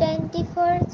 24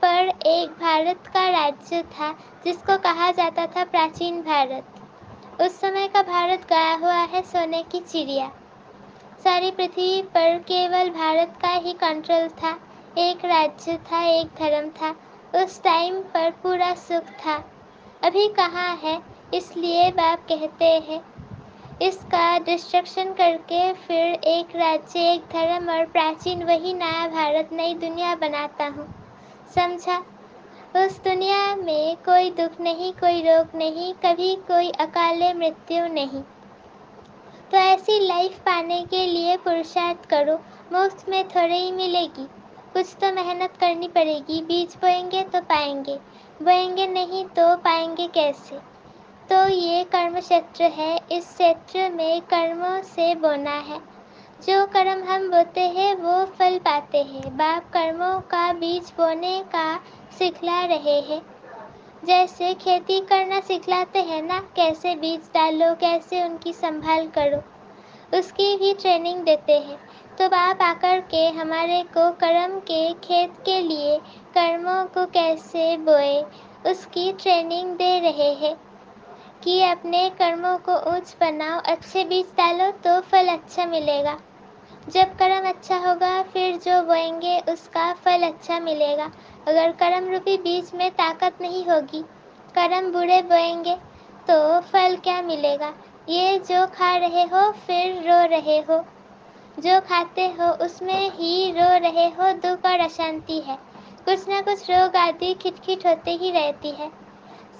پر ایک بھارت کا راجیہ تھا جس کو کہا جاتا تھا پراچین بھارت۔ اس سمے کا بھارت گیا ہوا ہے سونے کی چڑیا۔ ساری پرتھوی پر کیول بھارت کا ہی کنٹرول تھا، ایک راجیہ تھا، ایک دھرم تھا، اس ٹائم پر پورا سکھ تھا۔ ابھی کہاں ہے؟ اس لیے باپ کہتے ہیں اس کا ڈسٹرکشن کر کے پھر ایک راجیہ، ایک دھرم اور پراچین وہی نیا بھارت، نئی دنیا بناتا ہوں، سمجھا؟ اس دنیا میں کوئی دکھ نہیں، کوئی روگ نہیں، کبھی کوئی اکال مرتیو نہیں۔ تو ایسی لائف پانے کے لیے پرشارتھ کرو، مفت میں تھوڑے ہی ملے گی، کچھ تو محنت کرنی پڑے گی۔ بیج بوئیں گے تو پائیں گے، بوئیں گے نہیں تو پائیں گے کیسے؟ تو یہ کرم چھیتر ہے، اس چھیتر میں کرموں سے بونا ہے۔ جو کرم ہم بوتے ہیں وہ پھل پاتے ہیں۔ باپ کرموں کا بیج بونے کا سکھلا رہے ہیں، جیسے کھیتی کرنا سکھلاتے ہیں نا، کیسے بیج ڈالو، کیسے ان کی سنبھال کرو، اس کی بھی ٹریننگ دیتے ہیں۔ تو باپ آ کر کے ہمارے کو کرم کے کھیت کے لیے کرموں کو کیسے بوئے اس کی ٹریننگ دے رہے ہیں کہ اپنے کرموں کو اونچ بناؤ، اچھے بیج ڈالو تو پھل اچھا ملے گا۔ جب کرم اچھا ہوگا پھر جو بوئیں گے اس کا پھل اچھا ملے گا۔ اگر کرم روپی بیج میں طاقت نہیں ہوگی، کرم برے بوئیں گے تو پھل کیا ملے گا؟ یہ جو کھا رہے ہو پھر رو رہے ہو، جو کھاتے ہو اس میں ہی رو رہے ہو، دکھ اور اشانتی ہے، کچھ نہ کچھ روگ آدی کھٹ کھٹ ہوتے ہی رہتی ہے۔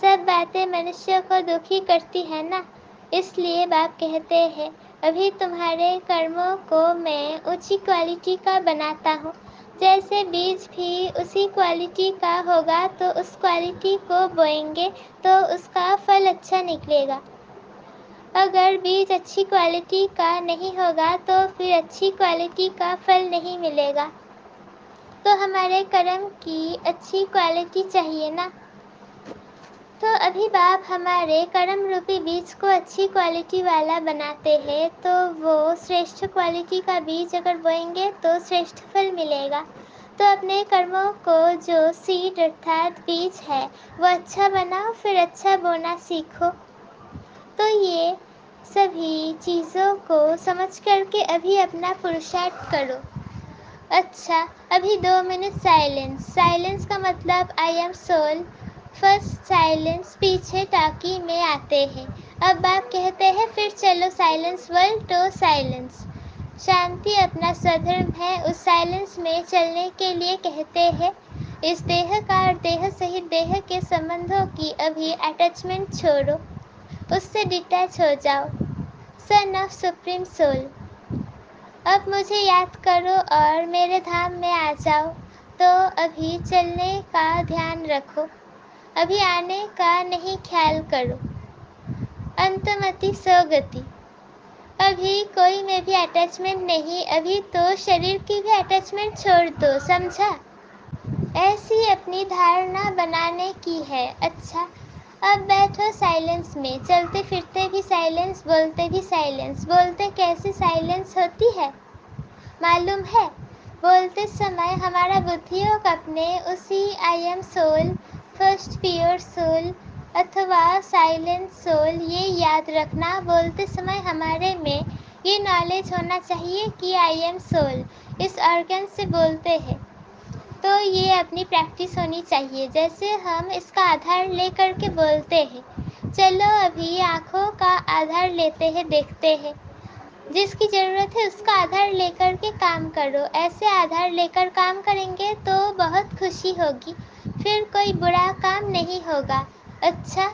سب باتیں منشیہ کو دکھی کرتی ہے نا، اس لیے باپ کہتے ہیں ابھی تمہارے کرموں کو میں اونچی کوالٹی کا بناتا ہوں۔ جیسے بیج بھی اسی کوالٹی کا ہوگا تو اس کوالٹی کو بوئیں گے تو اس کا پھل اچھا نکلے گا۔ اگر بیج اچھی کوالٹی کا نہیں ہوگا تو پھر اچھی کوالٹی کا پھل نہیں ملے گا۔ تو ہمارے کرم کی اچھی کوالٹی چاہیے نا۔ تو ابھی باپ ہمارے کرم روپی بیج کو اچھی کوالٹی والا بناتے ہیں، تو وہ شریشٹھ کوالٹی کا بیج اگر بوئیں گے تو شریشٹھ پھل ملے گا۔ تو اپنے کرموں کو جو سیڈ ارتھات بیج ہے وہ اچھا بناؤ، پھر اچھا بونا سیکھو۔ تو یہ سبھی چیزوں کو سمجھ کر کے ابھی اپنا پرشارتھ کرو۔ اچھا، ابھی 2 منٹ سائلنس۔ سائلنس کا مطلب آئی ایم سول۔ فرسٹ سائلنس پیچھے ٹاکی میں آتے ہیں۔ اب باپ کہتے ہیں پھر چلو سائلنس ورلڈ ٹو سائلنس۔ شانتی اپنا سودھرم ہے، اس سائلنس میں چلنے کے لیے کہتے ہیں اس دیہ کا اور دیہ سہت دیہ کے سمبندھوں کی ابھی اٹیچمنٹ چھوڑو، اس سے ڈیٹیچ ہو جاؤ۔ سن آف سپریم سول، اب مجھے یاد کرو اور میرے دھام میں آ جاؤ۔ تو ابھی چلنے کا دھیان رکھو، ابھی آنے کا نہیں خیال کرو۔ انتمتی سوگتی، ابھی کوئی میں بھی اٹیچمنٹ نہیں، ابھی تو شریر کی بھی اٹیچمنٹ چھوڑ دو، سمجھا؟ ایسی اپنی دھارنا بنانے کی ہے۔ اچھا، اب بیٹھو سائلنس میں، چلتے پھرتے بھی سائلنس، بولتے بھی سائلنس۔ بولتے کیسے سائلنس ہوتی ہے معلوم ہے؟ بولتے سمے ہمارا بدھیوگ اپنے اسی I am soul, first pure soul اتھوا سائلنٹ سول، یہ یاد رکھنا بولتے سمے ہمارے میں یہ نالج ہونا چاہیے کہ آئی ایم سول، اس آرگن سے بولتے ہیں۔ تو یہ اپنی پریکٹس ہونی چاہیے، جیسے ہم اس کا آدھار لے کر کے بولتے ہیں۔ چلو ابھی آنکھوں کا آدھار لیتے ہیں، دیکھتے ہیں، جس کی ضرورت ہے اس کا آدھار لے کر کے کام کرو۔ ایسے آدھار لے کر کام کریں گے تو بہت خوشی ہوگی، پھر کوئی برا کام نہیں ہوگا۔ اچھا،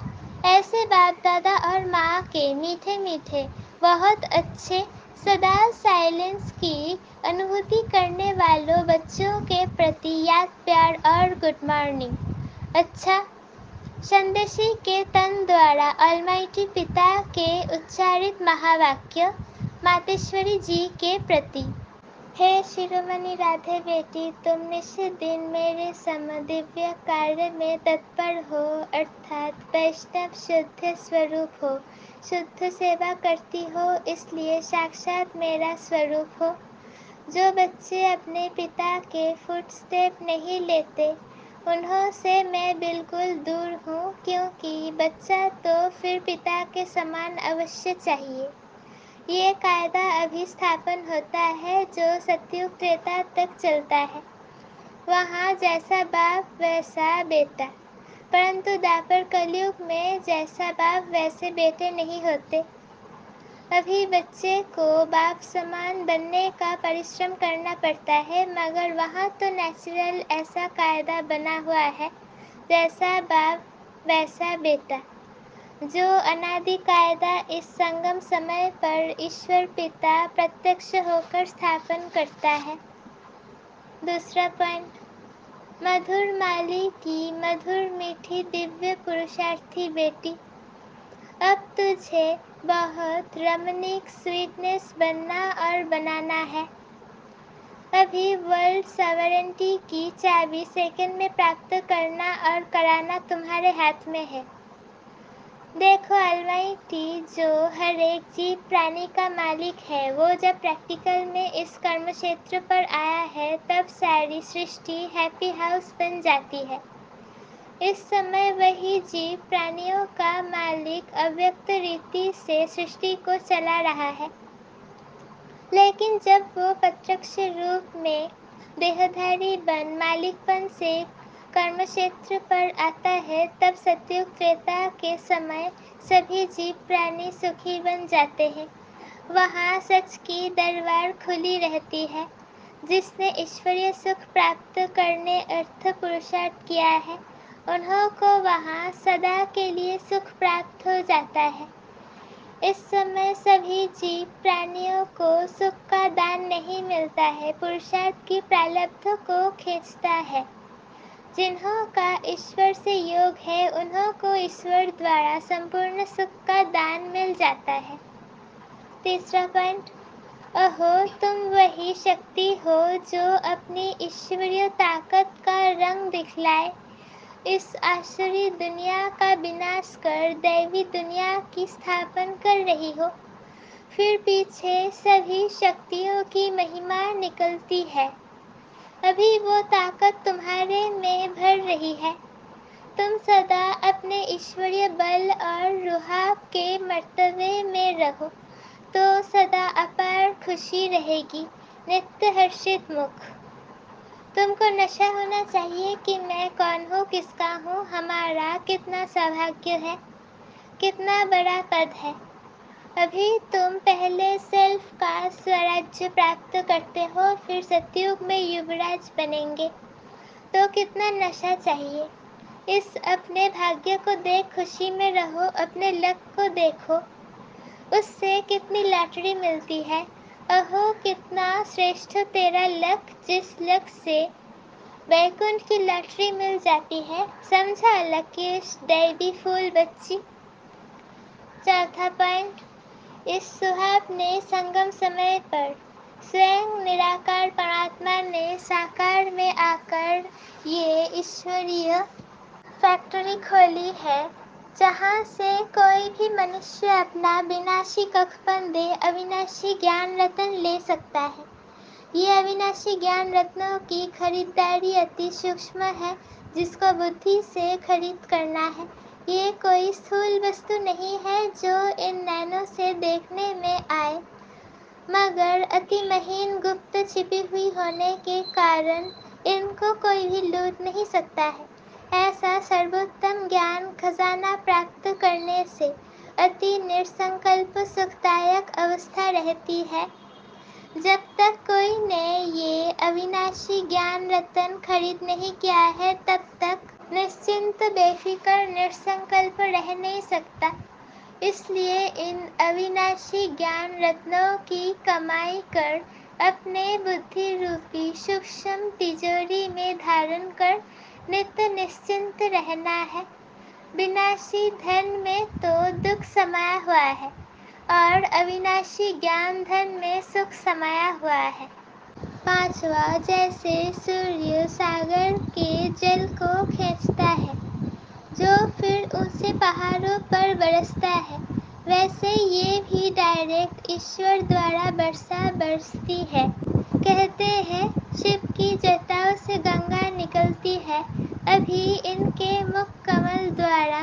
ایسے باپ دادا اور ماں کے میٹھے میٹھے بہت اچھے سدا سائلنس کی انوبھوتی کرنے والوں بچوں کے پرتی یاد، پیار اور گڈ مارننگ۔ اچھا، سندیشی کے تن دوارا آلمائٹی پتا کے اچارت مہا واکیہ ماتیشوری جی کے پرتی۔ ہے شرومنی رادھے بیٹی، تم نشچت دن میرے سم دیویہ کاریہ میں تتپر ہو، ارتھات ویشنو شدھ سوروپ ہو، شدھ سیوا کرتی ہو، اس لیے ساکشات میرا سوروپ ہو۔ جو بچے اپنے پتا کے فٹ اسٹیپ نہیں لیتے انہوں سے میں بالکل دور ہوں، کیونکہ بچہ تو پھر پتا کے سمان اوشیہ چاہیے۔ یہ قاعدہ ابھی استھاپن ہوتا ہے جو ستیوگ تریتا تک چلتا ہے، وہاں جیسا باپ ویسا بیٹا، پرنتو داپر کلیگ میں جیسا باپ ویسے بیٹے نہیں ہوتے۔ ابھی بچے کو باپ سمان بننے کا پریشرم کرنا پڑتا ہے، مگر وہاں تو نیچرل ایسا قاعدہ بنا ہوا ہے، جیسا باپ ویسا بیٹا، جو انادی قاعدہ اس سنگم سمے پر ایشور پتا پرتیکش ہو کر استھاپن کرتا ہے۔ دوسرا پوائنٹ، مدھر مالی کی مدھر میٹھی دیویہ پروشارتھی بیٹی، اب تجھے بہت رمنیک سویٹنیس بننا اور بنانا ہے۔ ابھی ورلڈ ساورنٹی کی چابی سیکنڈ میں پراپت کرنا اور کرانا تمہارے ہاتھ میں ہے۔ دیکھو المائٹی جو ہر ایک جیو پرانی کا مالک ہے، وہ جب پریکٹیکل میں اس کرم چھیتر پر آیا ہے تب ساری سرشٹی ہیپی ہاؤس بن جاتی ہے۔ اس سمے وہی جیو پرانیوں کا مالک اویکت ریتی سے سرشٹی کو چلا رہا ہے، لیکن جب وہ پرتیکش روپ میں دیہدھاری بن مالک پن سے کرم چھیتر پر آتا ہے، تب ستیوگ تریتا کے سمے سبھی جیو پرانی سکھی بن جاتے ہیں۔ وہاں سچ کی دربار کھلی رہتی ہے۔ جس نے ایشوریہ سکھ پراپت کرنے ارتھ پروشارتھ کیا ہے، انہوں کو وہاں سدا کے لیے سکھ پراپت ہو جاتا ہے۔ اس سمے سبھی جیو پرانیوں کو سکھ کا دان نہیں ملتا ہے، پروشارتھ کی پرالبدھ کو کھینچتا ہے۔ جنہوں کا ایشور سے یوگ ہے، انہوں کو ایشور دوارا سمپورن سکھ کا دان مل جاتا ہے۔ تیسرا پوائنٹ، اہو تم وہی شکتی ہو جو اپنی ایشوریہ طاقت کا رنگ دکھلائے اس آسوری دنیا کا وناش کر دیوی دنیا کی استھاپن کر رہی ہو۔ پھر پیچھے سبھی شکتیوں کی مہما نکلتی ہے۔ ابھی وہ طاقت تمہارے میں بھر رہی ہے۔ تم سدا اپنے ایشوریہ بل اور روحا کے مرتبے میں رہو تو سدا اپار خوشی رہے گی، نتیہ ہرشت مکھ۔ تم کو نشہ ہونا چاہیے کہ میں کون ہوں، کس کا ہوں، ہمارا کتنا سوبھاگیہ ہے، کتنا بڑا پد ہے۔ ابھی تم پہلے سیلف کا سوراجیہ پراپت کرتے ہو، پھر ستیوگ میں یووراج بنیں گے، تو کتنا نشہ چاہیے۔ اس اپنے بھاگیہ کو دیکھ خوشی میں رہو، اپنے لک کو دیکھو، اس سے کتنی لاٹری ملتی ہے۔ اہو کتنا شریشٹھ تیرا لک، جس لک سے ویکنٹھ کی لاٹری مل جاتی ہے، سمجھا لکیش دیوی پھول بچی۔ چوتھا پوائنٹ، اس سہاپنے سنگم سمے پر سوئم نراکار پرماتما نے ساکار میں آ کر یہ ایشوریہ فیکٹری کھولی ہے، جہاں سے کوئی بھی منشیہ اپنا وناشی ککپندے اویناشی گیان رتن لے سکتا ہے۔ یہ اویناشی گیان رتنوں کی خریداری اتی سوکشم ہے، جس کو بدھی سے خرید کرنا ہے۔ یہ کوئی استھول وستو نہیں ہے جو ان نینوں سے دیکھنے میں آئے، مگر اتی مہین گپت چھپی ہوئی ہونے کے کارن ان کو کوئی بھی لوٹ نہیں سکتا ہے۔ ایسا سرووتم گیان خزانہ پراپت کرنے سے اتی نرسنکلپ سکھ دایک اوستھا رہتی ہے۔ جب تک کوئی نے یہ اویناشی گیان رتن خرید نہیں کیا ہے، تب تک نشچنت بے فکر نرسنکلپ رہ نہیں سکتا۔ اس لیے ان اویناشی گیان رتنوں کی کمائی کر اپنے بدھی روپی سوکشم تجوری میں دھارن کر نتیہ نشچنت رہنا ہے۔ وناشی دھن میں تو دکھ سمایا ہوا ہے اور اویناشی گیان دھن میں سکھ سمایا ہوا ہے۔ پانچواں، جیسے سوریہ ساگر کے جل کو کھینچتا ہے جو پھر اونچے پہاڑوں پر برستا ہے، ویسے یہ بھی ڈائریکٹ ایشور دوارا برسا برستی ہے۔ کہتے ہیں شیو کی جٹاؤں سے گنگا نکلتی ہے، ابھی ان کے مکھ کمل دوارا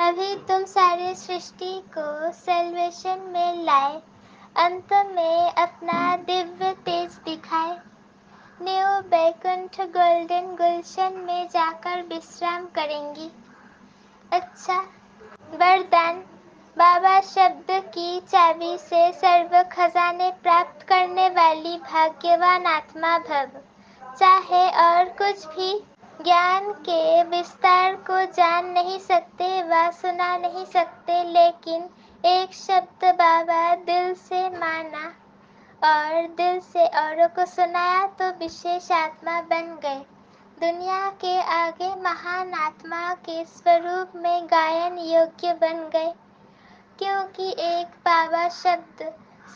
ابھی تم ساری سرشٹی کو سیلویشن میں لائے، انت میں اپنا دیویہ تیج دکھائے، نیو بیکنٹھ گولڈن گلشن میں جا کر وشرام کریں گی۔ اچھا، وردان: بابا شبد کی چابی سے سرو خزانے پراپت کرنے والی بھاگیوان آتما بھو۔ چاہے اور کچھ بھی گیان کے وستار کو جان نہیں سکتے و سنا نہیں سکتے، لیکن ایک شبد بابا دل سے مانا اور دل سے اوروں کو سنایا تو وشیش آتما بن گئے، دنیا کے آگے مہان آتما کے سوروپ میں گائن یوگیہ بن گئے، کیونکہ ایک بابا شبد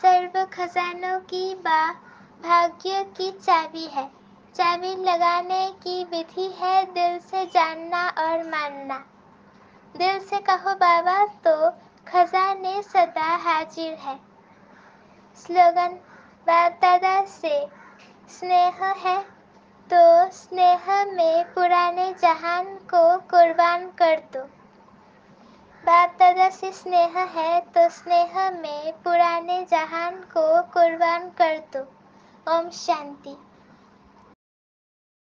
سرو خزانوں کی بھاگیہ کی چابی ہے۔ چابی لگانے کی ودھی ہے دل سے جاننا اور ماننا۔ دل سے کہو بابا تو خزانے سدا حاضر ہے۔ سلوگن: باپ دادا سے سنیہ ہے تو سنیہ میں پرانے جہان کو قربان کر دو۔ باپ دادا سے سنیہ ہے تو سنیہ میں پرانے جہان کو قربان کر دو۔ اوم شانتی۔